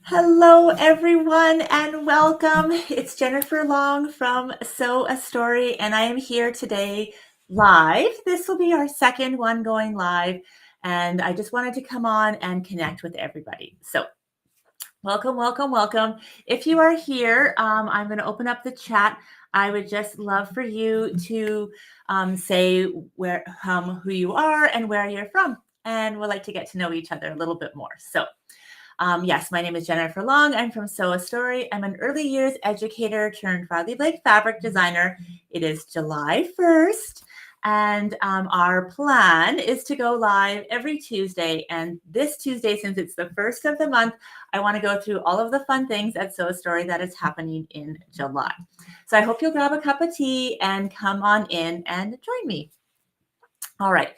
Hello, everyone, and welcome. It's Jennifer Long from Sew a Story, and I am here today live. This will be our second one going live, and I just wanted to come on and connect with everybody. So, welcome, welcome, welcome. If you are here, I'm going to open up the chat. I would just love for you to say who you are and where you're from, and we'd like to get to know each other a little bit more. So. Yes, my name is Jennifer Long. I'm from Sew a Story. I'm an early years educator turned Riley Blake fabric designer. It is July 1st, and our plan is to go live every Tuesday. And this Tuesday, since it's the first of the month, I want to go through all of the fun things at Sew a Story that is happening in July. So I hope you'll grab a cup of tea and come on in and join me. All right.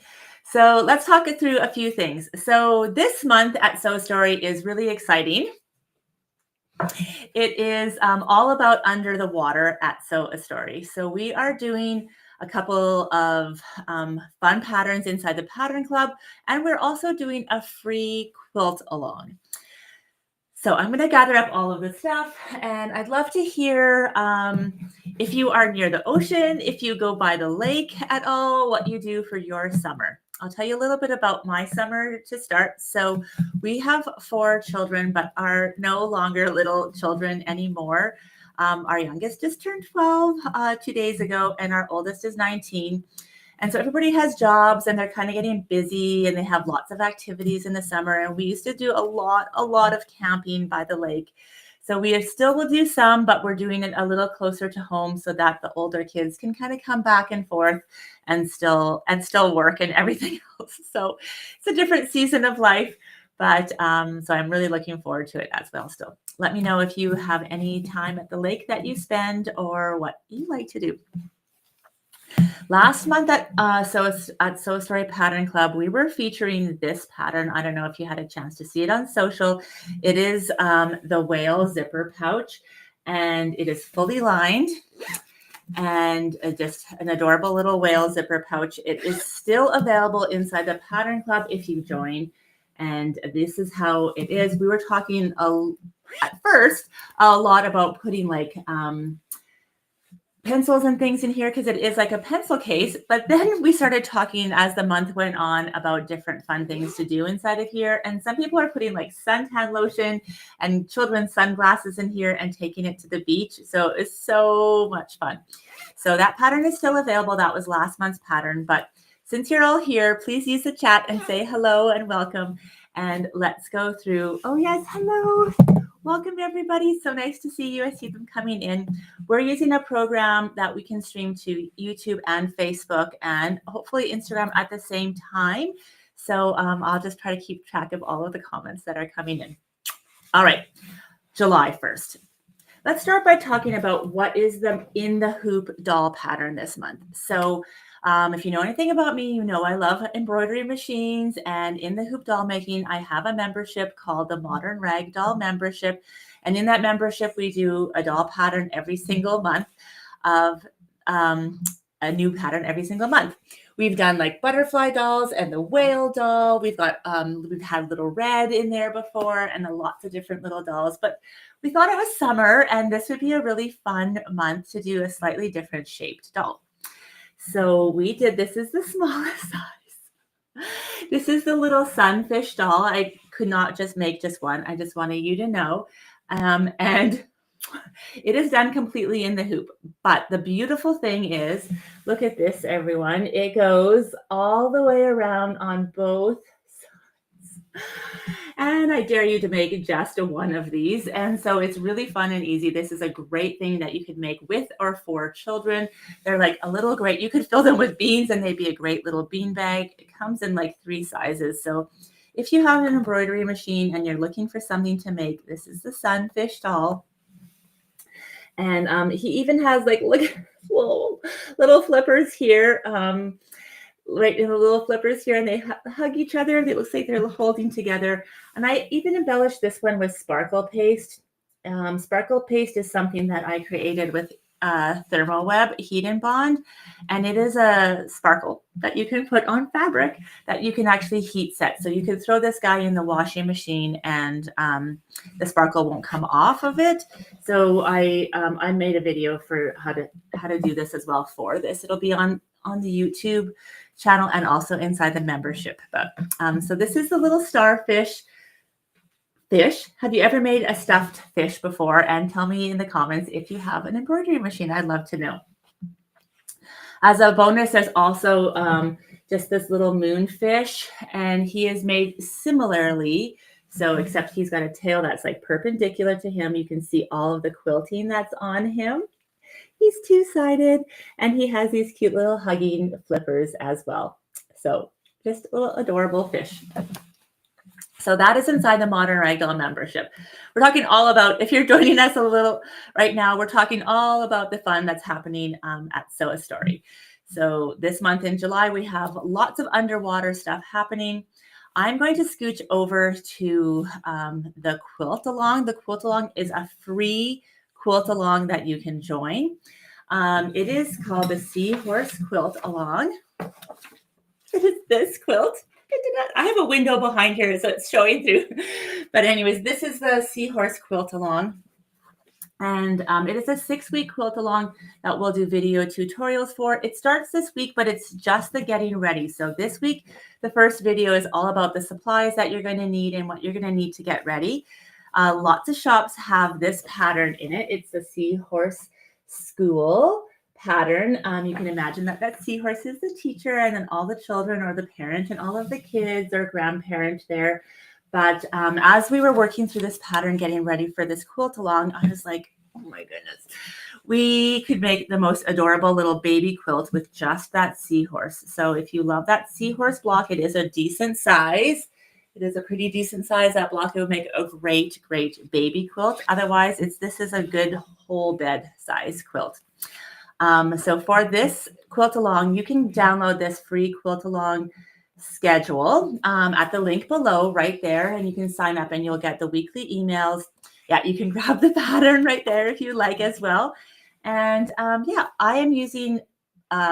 So let's talk it through a few things. So this month at Sew Story is really exciting. It is all about under the water at Sew a Story. So we are doing a couple of fun patterns inside the Pattern Club, and we're also doing a free quilt along. So I'm going to gather up all of the stuff, and I'd love to hear if you are near the ocean, if you go by the lake at all, what you do for your summer. I'll tell you a little bit about my summer to start. So we have 4 children, but are no longer little children anymore. Our youngest just turned 12 2 days ago, and our oldest is 19. And so everybody has jobs and they're kind of getting busy and they have lots of activities in the summer. And we used to do a lot of camping by the lake. So we still will do some, but we're doing it a little closer to home so that the older kids can kind of come back and forth and still work and everything else. So it's a different season of life, but so I'm really looking forward to it as well still. Let me know if you have any time at the lake that you spend or what you like to do. Last month at Sew a Story Pattern Club, we were featuring this pattern. I don't know if you had a chance to see it on social. It is the whale zipper pouch, and it is fully lined and just an adorable little whale zipper pouch. It is still available inside the Pattern Club if you join. And this is how it is. We were talking at first a lot about putting like pencils and things in here because it is like a pencil case. But then we started talking as the month went on about different fun things to do inside of here. And some people are putting like suntan lotion and children's sunglasses in here and taking it to the beach. So it's so much fun. So that pattern is still available. That was last month's pattern. But since you're all here, please use the chat and say hello and welcome. And let's go through. Oh, yes. Hello. Welcome, everybody. So nice to see you. I see them coming in. We're using a program that we can stream to YouTube and Facebook and hopefully Instagram at the same time. So I'll just try to keep track of all of the comments that are coming in. All right, July 1st. Let's start by talking about what is the in the hoop doll pattern this month. So if you know anything about me, you know I love embroidery machines, and in the hoop doll making, I have a membership called the Modern Rag Doll Membership. And in that membership, we do a doll pattern every single month of a new pattern every single month. We've done like butterfly dolls and the whale doll. We've had Little Red in there before and lots of different little dolls, but we thought it was summer and this would be a really fun month to do a slightly different shaped doll. So we did, this is the smallest size. This is the little sunfish doll. I could not just make just one. I just wanted you to know. And it is done completely in the hoop. But the beautiful thing is, look at this, everyone. It goes all the way around on both sides. And I dare you to make just one of these. And so it's really fun and easy. This is a great thing that you could make with or for children. They're like a little great. You could fill them with beans and they'd be a great little bean bag. It comes in like 3 sizes. So if you have an embroidery machine and you're looking for something to make, this is the sunfish doll. And he even has like, look, little flippers here. Right in the little flippers here, and they hug each other. It looks like they're holding together. And I even embellished this one with sparkle paste. Sparkle paste is something that I created with thermal web heat and bond, and it is a sparkle that you can put on fabric that you can actually heat set. So you can throw this guy in the washing machine and the sparkle won't come off of it. So I made a video for how to do this as well for this. It'll be on the YouTube channel and also inside the membership book. So this is the little starfish fish. Have you ever made a stuffed fish before? And tell me in the comments if you have an embroidery machine. I'd love to know. As a bonus, there's also just this little moonfish, and he is made similarly. So except he's got a tail that's like perpendicular to him. You can see all of the quilting that's on him. He's two-sided, and he has these cute little hugging flippers as well. So just a little adorable fish. So that is inside the Modern Ragdoll membership. We're talking all about, if you're joining us a little right now, we're talking all about the fun that's happening at Sew a Story. So this month in July, we have lots of underwater stuff happening. I'm going to scooch over to the Quilt-Along. The Quilt-Along is a free Quilt-Along that you can join. It is called the Seahorse Quilt-Along. It is this quilt. I have a window behind here, so it's showing through. But anyways, this is the Seahorse Quilt-Along. And it is a 6-week quilt-along that we'll do video tutorials for. It starts this week, but it's just the getting ready. So this week, the first video is all about the supplies that you're going to need and what you're going to need to get ready. Lots of shops have this pattern in it. It's the Seahorse School pattern. You can imagine that seahorse is the teacher, and then all the children or the parent and all of the kids or grandparent there. But as we were working through this pattern, getting ready for this quilt-along, I was like, oh my goodness, we could make the most adorable little baby quilt with just that seahorse. So if you love that seahorse block, it is a decent size. It is a pretty decent size. That block, it would make a great, great baby quilt. Otherwise, this is a good whole bed size quilt. So for this quilt-along, you can download this free quilt-along schedule at the link below right there, and you can sign up and you'll get the weekly emails. Yeah, you can grab the pattern right there if you like as well. And yeah, I am using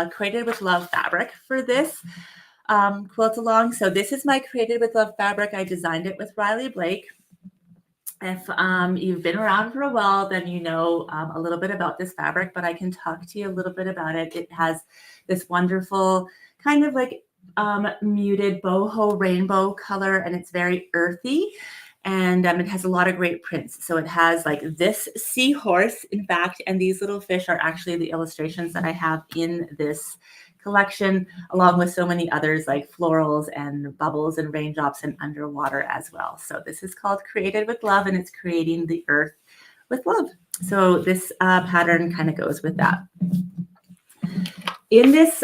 Created with Love fabric for this quilt-along. So this is my Created with Love fabric. I designed it with Riley Blake. If you've been around for a while, then you know a little bit about this fabric, but I can talk to you a little bit about it. It has this wonderful kind of like muted boho rainbow color, and it's very earthy, and it has a lot of great prints. So it has like this seahorse, in fact, and these little fish are actually the illustrations that I have in this collection, along with so many others like florals and bubbles and raindrops and underwater as well. So this is called Created with Love, and it's creating the earth with love. So this pattern kind of goes with that. In this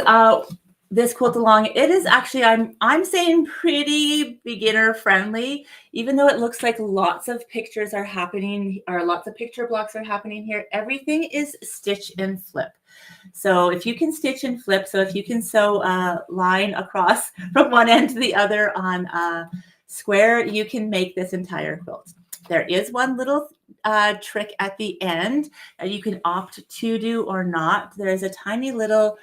this quilt-along, it is actually, I'm saying pretty beginner friendly, even though it looks like lots of pictures are happening, or lots of picture blocks are happening here. Everything is stitch and flip. So if you can stitch and flip, so if you can sew a line across from one end to the other on a square, you can make this entire quilt. There is one little trick at the end that you can opt to do or not. There's a tiny little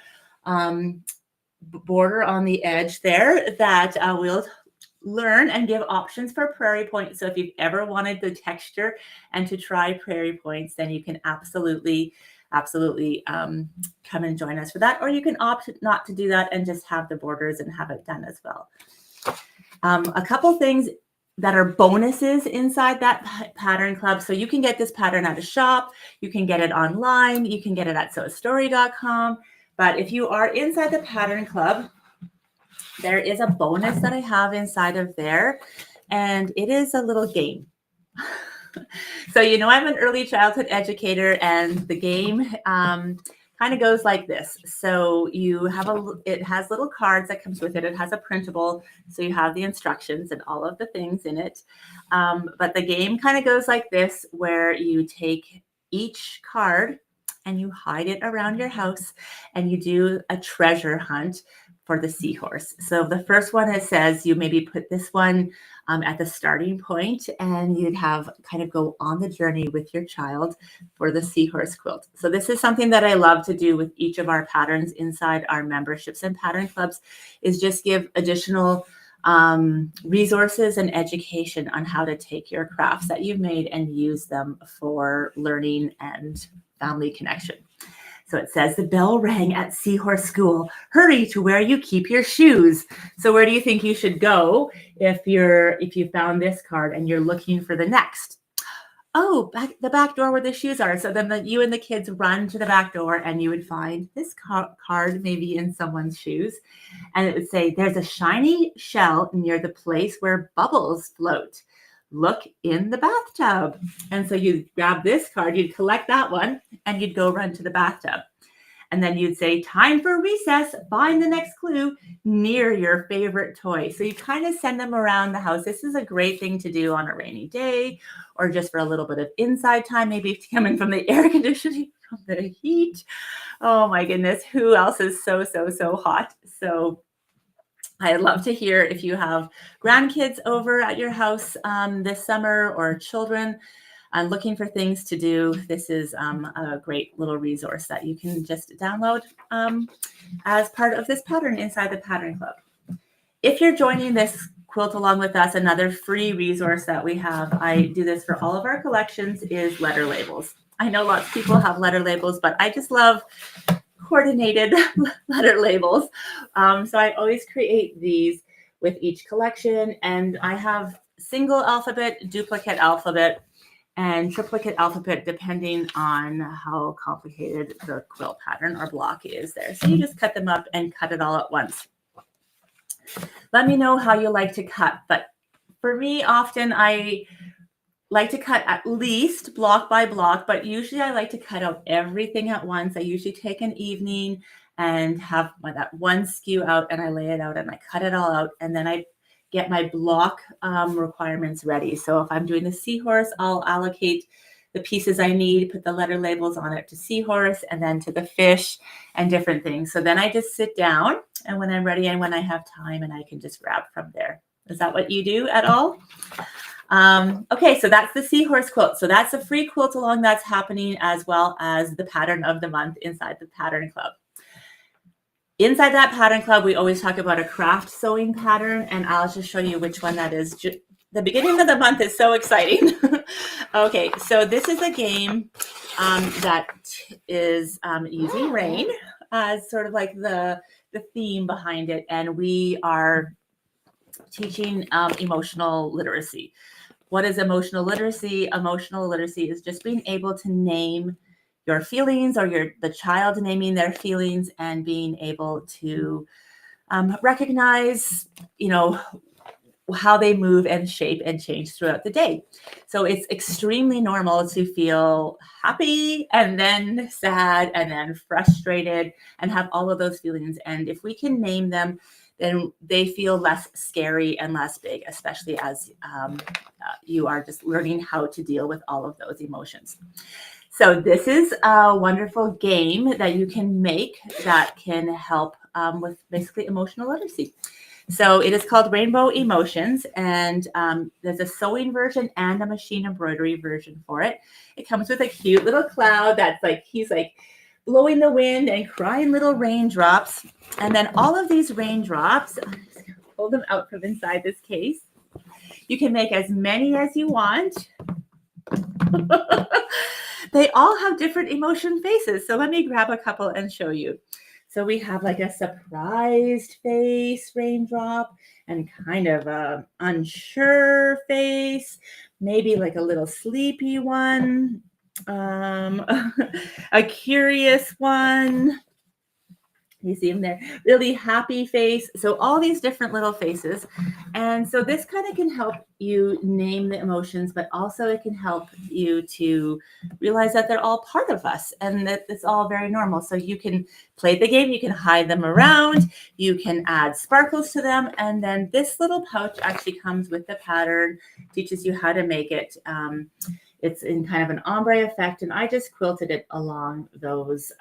border on the edge there that we'll learn and give options for prairie points. So if you've ever wanted the texture and to try prairie points, then you can absolutely come and join us for that. Or you can opt not to do that and just have the borders and have it done as well. A couple things that are bonuses inside that pattern club. So you can get this pattern at a shop, you can get it online, you can get it at sewastory.com. But if you are inside the pattern club, there is a bonus that I have inside of there, and it is a little game. So, you know, I'm an early childhood educator, and the game kind of goes like this. So you have it has little cards that comes with it. It has a printable, so you have the instructions and all of the things in it. But the game kind of goes like this, where you take each card and you hide it around your house, and you do a treasure hunt for the seahorse. So the first one, it says you maybe put this one at the starting point, and you'd have kind of go on the journey with your child for the seahorse quilt. So this is something that I love to do with each of our patterns inside our memberships and pattern clubs, is just give additional resources and education on how to take your crafts that you've made and use them for learning and family connection. So it says the bell rang at Seahorse School. Hurry to where you keep your shoes. So where do you think you should go if you found this card and you're looking for the next? Oh, the back door where the shoes are. So then you and the kids run to the back door, and you would find this card maybe in someone's shoes. And it would say, there's a shiny shell near the place where bubbles float. Look in the bathtub. And so you'd grab this card, you'd collect that one, and you'd go run to the bathtub. And then you'd say, time for recess, find the next clue near your favorite toy. So you kind of send them around the house. This is a great thing to do on a rainy day, or just for a little bit of inside time, maybe coming from the air conditioning, from the heat. Oh my goodness, who else is so hot? So I'd love to hear if you have grandkids over at your house this summer, or children looking for things to do. This is a great little resource that you can just download as part of this pattern inside the Pattern Club. If you're joining this quilt along with us, another free resource that we have, I do this for all of our collections, is letter labels. I know lots of people have letter labels, but I just love coordinated letter labels. So I always create these with each collection, and I have single alphabet, duplicate alphabet, and triplicate alphabet, depending on how complicated the quilt pattern or block is there. So you just cut them up and cut it all at once. Let me know how you like to cut, but for me, often I like to cut at least block by block, but usually I like to cut out everything at once. I usually take an evening and have that one skew out, and I lay it out and I cut it all out, and then I get my block requirements ready. So if I'm doing the seahorse, I'll allocate the pieces I need, put the letter labels on it to seahorse, and then to the fish and different things. So then I just sit down, and when I'm ready and when I have time, and I can just grab from there. Is that what you do at all? Okay, so that's the Seahorse quilt. So that's a free quilt along that's happening, as well as the pattern of the month inside the Pattern Club. Inside that Pattern Club, we always talk about a craft sewing pattern, and I'll just show you which one that is. The beginning of the month is so exciting. Okay, so this is a game that is using rain as sort of like the theme behind it, and we are teaching emotional literacy. What is emotional literacy? Emotional literacy is just being able to name your feelings, or the child naming their feelings, and being able to recognize, how they move and shape and change throughout the day. So it's extremely normal to feel happy, and then sad, and then frustrated, and have all of those feelings. And if we can name them, then they feel less scary and less big, especially as you are just learning how to deal with all of those emotions. So this is a wonderful game that you can make that can help with basically emotional literacy. So it is called Rainbow Emotions, and there's a sewing version and a machine embroidery version for it. It comes with a cute little cloud that's he's blowing the wind and crying little raindrops. And then all of these raindrops, I'm just going to pull them out from inside this case. You can make as many as you want. They all have different emotion faces. So let me grab a couple and show you. So we have a surprised face raindrop, and kind of a unsure face, maybe a little sleepy one, a curious one. You see them there, really happy face. So all these different little faces. And so this kind of can help you name the emotions, but also it can help you to realize that they're all part of us, and that it's all very normal. So you can play the game, you can hide them around, you can add sparkles to them. And then this little pouch actually comes with the pattern, teaches you how to make it. It's in kind of an ombre effect, and I just quilted it along those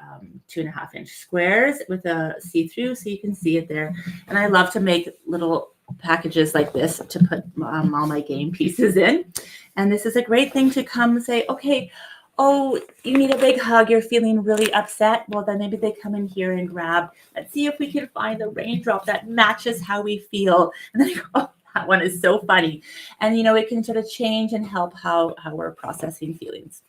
2.5-inch squares with a see-through so you can see it there. And I love to make little packages like this to put all my game pieces in. And this is a great thing to come say, okay, oh, you need a big hug, you're feeling really upset. Well, then maybe they come in here and grab, let's see if we can find a raindrop that matches how we feel. And then you go, oh, that one is so funny. And, you know, it can sort of change and help how we're processing feelings.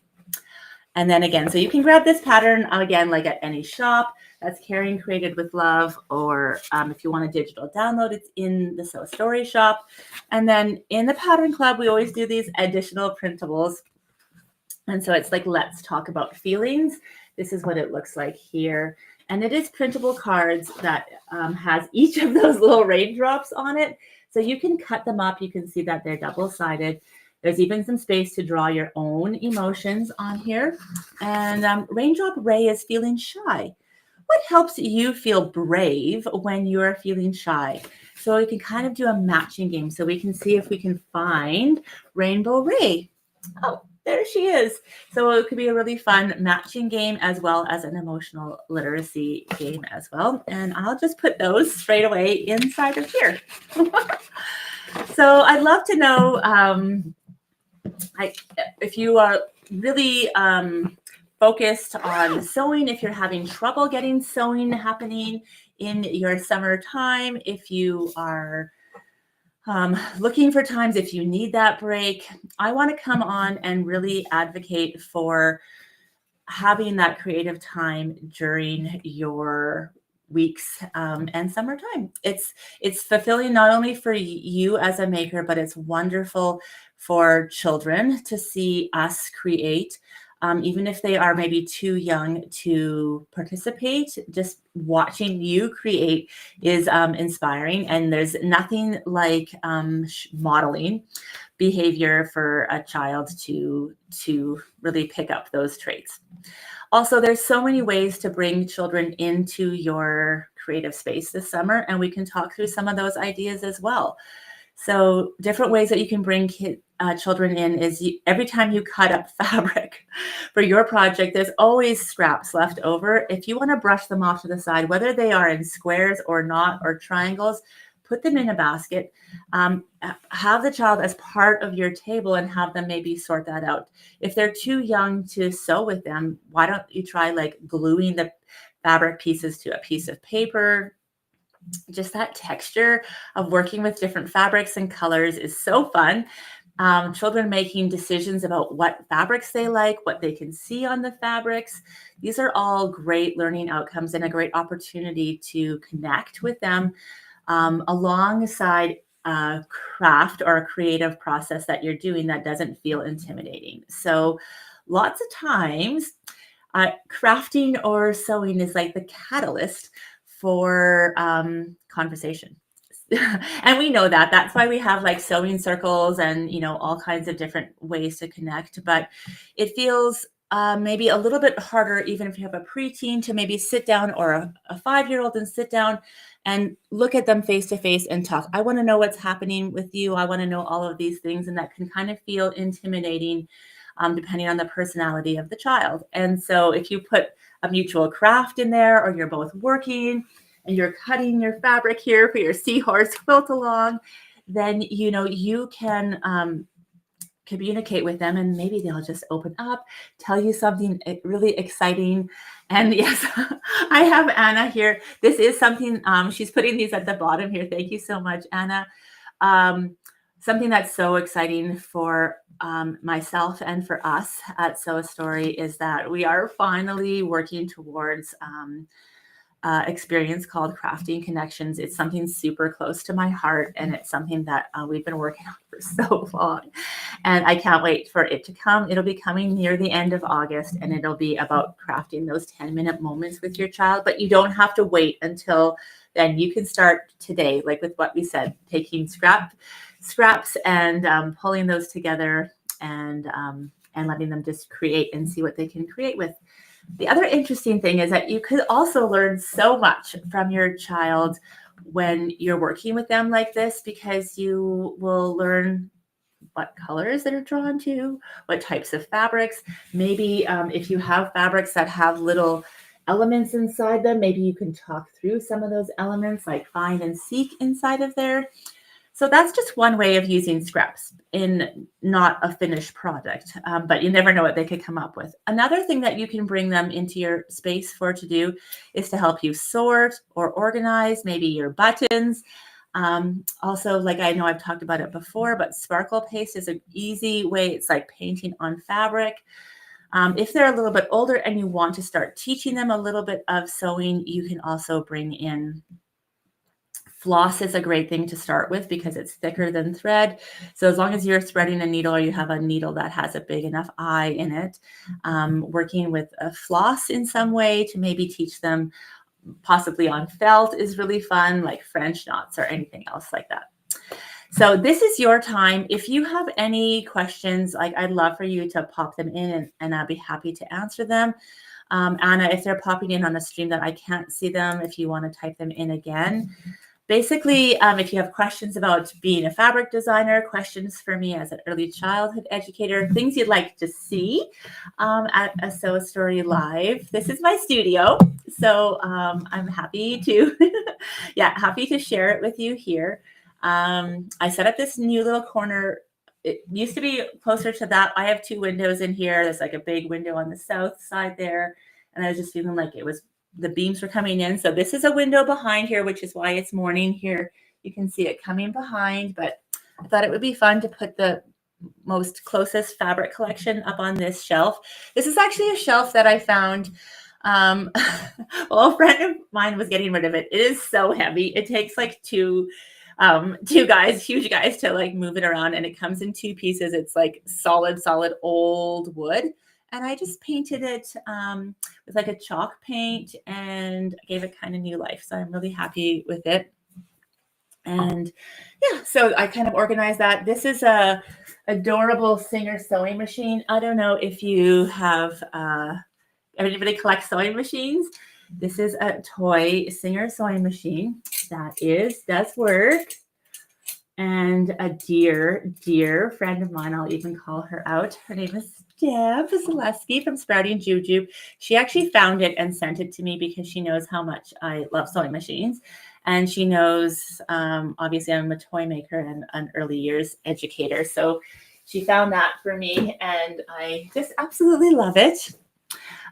And then again, so you can grab this pattern again, like at any shop. That's Caring Created with Love, or if you want a digital download, it's in the Sew Story shop. And then in the Pattern Club, we always do these additional printables. And so it's like, let's talk about feelings. This is what it looks like here. And it is printable cards that has each of those little raindrops on it. So you can cut them up. You can see that they're double-sided. There's even some space to draw your own emotions on here. And Raindrop Ray is feeling shy. What helps you feel brave when you're feeling shy? So we can kind of do a matching game. So we can see if we can find Rainbow Ray. Oh, there she is. So it could be a really fun matching game as well as an emotional literacy game as well. And I'll just put those straight away inside of here. So I'd love to know if you are really focused on sewing, if you're having trouble getting sewing happening in your summertime, if you are looking for times, if you need that break, I want to come on and really advocate for having that creative time during your weeks and summertime. It's fulfilling not only for you as a maker, but it's wonderful for children to see us create. Even if they are maybe too young to participate, just watching you create is inspiring. And there's nothing like modeling behavior for a child to really pick up those traits. Also, there's so many ways to bring children into your creative space this summer, and we can talk through some of those ideas as well. So different ways that you can bring children in is every time you cut up fabric for your project, there's always scraps left over. If you want to brush them off to the side, whether they are in squares or not, or triangles, put them in a basket. Have the child as part of your table and have them maybe sort that out. If they're too young to sew with them, why don't you try like gluing the fabric pieces to a piece of paper? Just that texture of working with different fabrics and colors is so fun. Children making decisions about what fabrics they like, what they can see on the fabrics. These are all great learning outcomes and a great opportunity to connect with them alongside a craft or a creative process that you're doing that doesn't feel intimidating. So lots of times, crafting or sewing is like the catalyst for conversation. And we know that. That's why we have like sewing circles and, you know, all kinds of different ways to connect. But it feels maybe a little bit harder, even if you have a preteen, to maybe sit down, or a 5-year-old, and sit down and look at them face to face and talk. I want to know what's happening with you. I want to know all of these things. And that can kind of feel intimidating depending on the personality of the child. And so if you put a mutual craft in there, or you're both working and you're cutting your fabric here for your Seahorse Quilt-Along, then, you know, you can communicate with them, and maybe they'll just open up, tell you something really exciting. And yes, I have Anna here. This is something, she's putting these at the bottom here. Thank you so much, Anna. Something that's so exciting for myself and for us at Sew a Story is that we are finally working towards experience called Crafting Connections. It's something super close to my heart, and it's something that we've been working on for so long, and I can't wait for it to come. It'll be coming near the end of August, and it'll be about crafting those 10-minute moments with your child. But you don't have to wait until then. You can start today, like with what we said, taking scraps and pulling those together and letting them just create and see what they can create with. The other interesting thing is that you could also learn so much from your child when you're working with them like this, because you will learn what colors they're drawn to, what types of fabrics. Maybe if you have fabrics that have little elements inside them, maybe you can talk through some of those elements, like find and seek inside of there. So that's just one way of using scraps in not a finished product, but you never know what they could come up with. Another thing that you can bring them into your space for to do is to help you sort or organize maybe your buttons. Also, like I know I've talked about it before, but sparkle paste is an easy way. It's like painting on fabric. If they're a little bit older and you want to start teaching them a little bit of sewing, you can also bring in floss. Is a great thing to start with because it's thicker than thread. So as long as you're threading a needle or you have a needle that has a big enough eye in it, working with a floss in some way to maybe teach them possibly on felt is really fun, like French knots or anything else like that. So this is your time. If you have any questions, like I'd love for you to pop them in and I'll be happy to answer them. Anna, if they're popping in on a stream that I can't see them, if you want to type them in again. Basically, if you have questions about being a fabric designer, questions for me as an early childhood educator, things you'd like to see at a Sew Story Live. This is my studio, so I'm happy to, happy to share it with you here. I set up this new little corner. It used to be closer to that. I have 2 windows in here. There's like a big window on the south side there, and I was just feeling like the beams were coming in. So this is a window behind here, which is why it's morning here. You can see it coming behind, but I thought it would be fun to put the most closest fabric collection up on this shelf. This is actually a shelf that I found. Well, a friend of mine was getting rid of it. It is so heavy. It takes like two guys, huge guys, to like move it around, and it comes in 2 pieces. It's like solid old wood. And I just painted it with like a chalk paint and gave it kind of new life. So I'm really happy with it. And yeah, so I kind of organized that. This is a adorable Singer sewing machine. I don't know if you have, anybody collects sewing machines. This is a toy Singer sewing machine that does work. And a dear friend of mine, I'll even call her out. Her name is Deb Zaleski from Sprouting Jujube. She actually found it and sent it to me because she knows how much I love sewing machines. And she knows, obviously, I'm a toy maker and an early years educator. So she found that for me, and I just absolutely love it.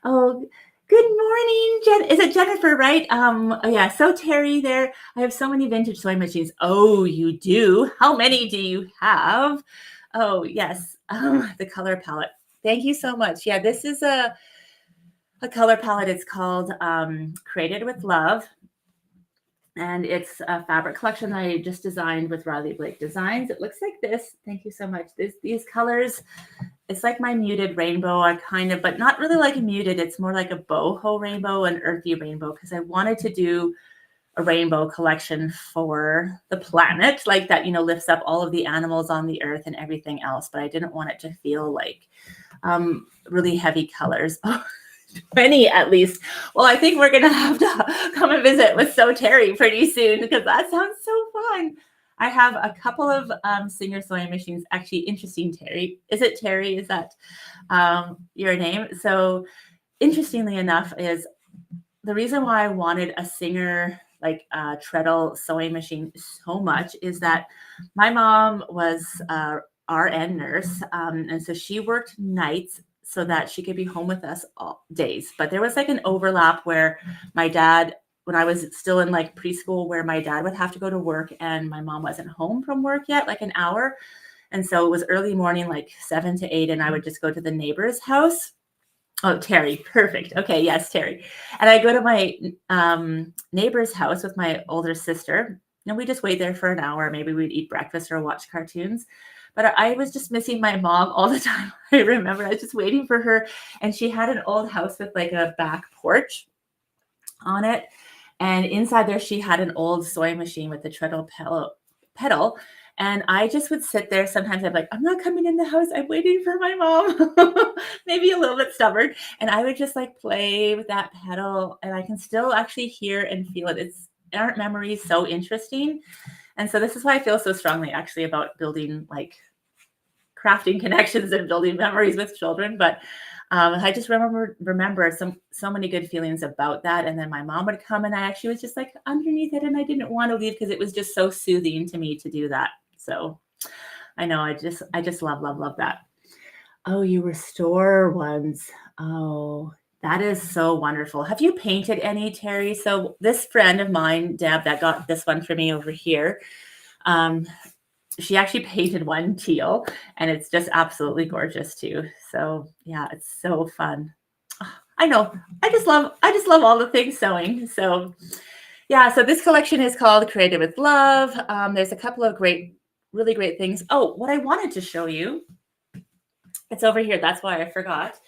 Oh, good morning, Jen. Is it Jennifer, right? Oh, yeah. So Terry there. I have so many vintage sewing machines. Oh, you do? How many do you have? Oh, yes. The color palette. Thank you so much. Yeah, this is a color palette. It's called Created with Love. And it's a fabric collection that I just designed with Riley Blake Designs. It looks like this. Thank you so much. These colors, it's like my muted rainbow. But not really like a muted. It's more like a boho rainbow, an earthy rainbow, because I wanted to do a rainbow collection for the planet, like that, lifts up all of the animals on the earth and everything else. But I didn't want it to feel like really heavy colors. 20 at least. Well, I think we're gonna have to come and visit with Sew Terry pretty soon because that sounds so fun. I have a couple of Singer sewing machines. Actually, interesting, Terry. Is it Terry? Is that your name? So interestingly enough, is the reason why I wanted a Singer like treadle sewing machine so much is that my mom was a RN nurse, and so she worked nights so that she could be home with us all days. But there was like an overlap where my dad, when I was still in like preschool, where my dad would have to go to work and my mom wasn't home from work yet, like an hour. And so it was early morning, like 7 to 8, and I would just go to the neighbor's house. Oh, Terry. Perfect. Okay. Yes, Terry. And I go to my neighbor's house with my older sister, and we just wait there for an hour. Maybe we'd eat breakfast or watch cartoons. But I was just missing my mom all the time. I remember I was just waiting for her. And she had an old house with like a back porch on it. And inside there, she had an old sewing machine with the treadle pedal. And I just would sit there. Sometimes I'm like, I'm not coming in the house. I'm waiting for my mom. Maybe a little bit stubborn. And I would just like play with that pedal. And I can still actually hear and feel it. Aren't memories so interesting? And so this is why I feel so strongly actually about building like crafting connections and building memories with children. But I just remember so many good feelings about that. And then my mom would come, and I actually was just like underneath it, and I didn't want to leave because it was just so soothing to me to do that. So I know I just love that. Oh, you restore ones. Oh, that is so wonderful. Have you painted any, Terry? So this friend of mine, Deb, that got this one for me over here, um, she actually painted one teal, and it's just absolutely gorgeous too. So yeah, it's so fun. I know. I just love all the things sewing. So yeah, so this collection is called Created with Love. There's a couple of really great things. Oh, what I wanted to show you, it's over here. That's why I forgot.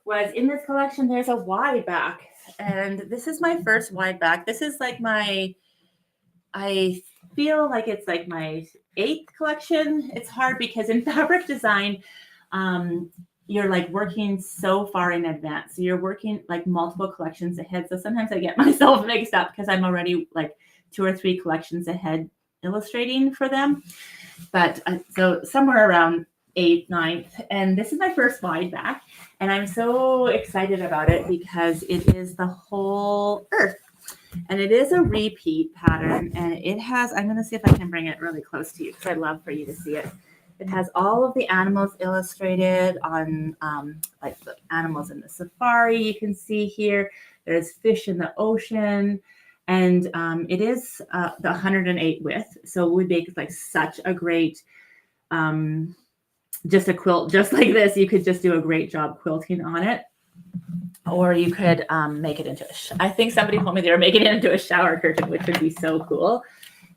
Was in this collection, there's a wide back. And this is my first wide back. This is like I feel like it's like my 8th collection. It's hard because in fabric design, you're like working so far in advance. So you're working like multiple collections ahead. So sometimes I get myself mixed up because I'm already like 2 or 3 collections ahead illustrating for them. But so somewhere around 8th, 9th. And this is my first wide back. And I'm so excited about it because it is the whole earth. And it is a repeat pattern. And it has, I'm going to see if I can bring it really close to you because I'd love for you to see it. It has all of the animals illustrated on like the animals in the safari. You can see here, there's fish in the ocean. And it is the 108 width. So it would make like such a great, just a quilt just like this. You could just do a great job quilting on it. Or you could make it into I think somebody told me they were making it into a shower curtain, which would be so cool.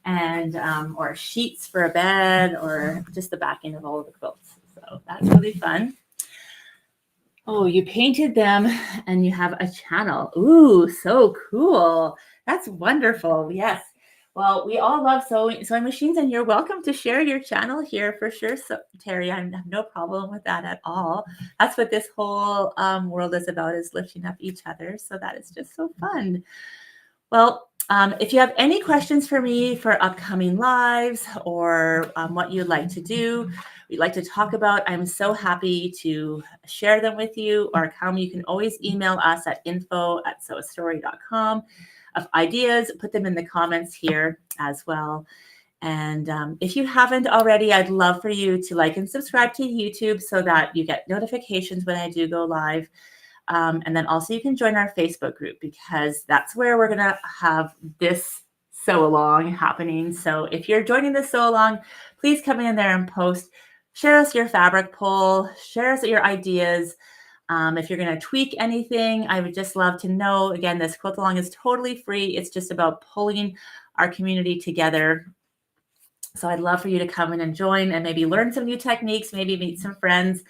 And or sheets for a bed, or just the backing of all of the quilts. So that's really fun. Oh, you painted them and you have a channel. Ooh, so cool. That's wonderful. Yes. Well, we all love sewing machines, and you're welcome to share your channel here for sure. So, Terry, I have no problem with that at all. That's what this whole world is about, is lifting up each other. So that is just so fun. Well, if you have any questions for me for upcoming lives, or what you'd like to do, we'd like to talk about, I'm so happy to share them with you. Or you can always email us at info@sewastory.com. Of ideas, put them in the comments here as well. And if you haven't already, I'd love for you to like and subscribe to YouTube so that you get notifications when I do go live. And then also you can join our Facebook group, because that's where we're going to have this sew along happening. So if you're joining the sew along, please come in there and post. Share us your fabric pull. Share us your ideas. If you're going to tweak anything, I would just love to know. Again, this quilt-along is totally free. It's just about pulling our community together. So I'd love for you to come in and join, and maybe learn some new techniques, maybe meet some friends.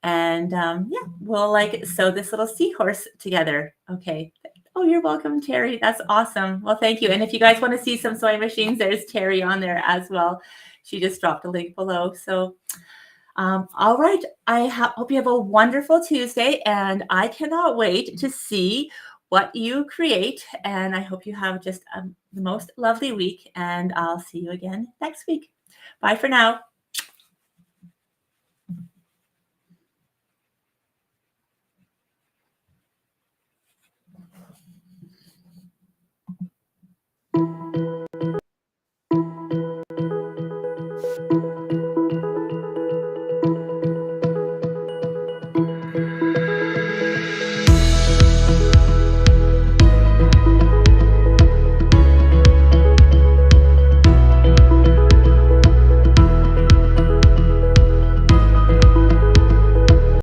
And yeah, we'll like sew this little seahorse together. Okay. Oh, you're welcome, Terry. That's awesome. Well, thank you. And if you guys want to see some sewing machines, there's Terry on there as well. She just dropped a link below. So all right. I hope you have a wonderful Tuesday, and I cannot wait to see what you create. And I hope you have just the most lovely week, and I'll see you again next week. Bye for now.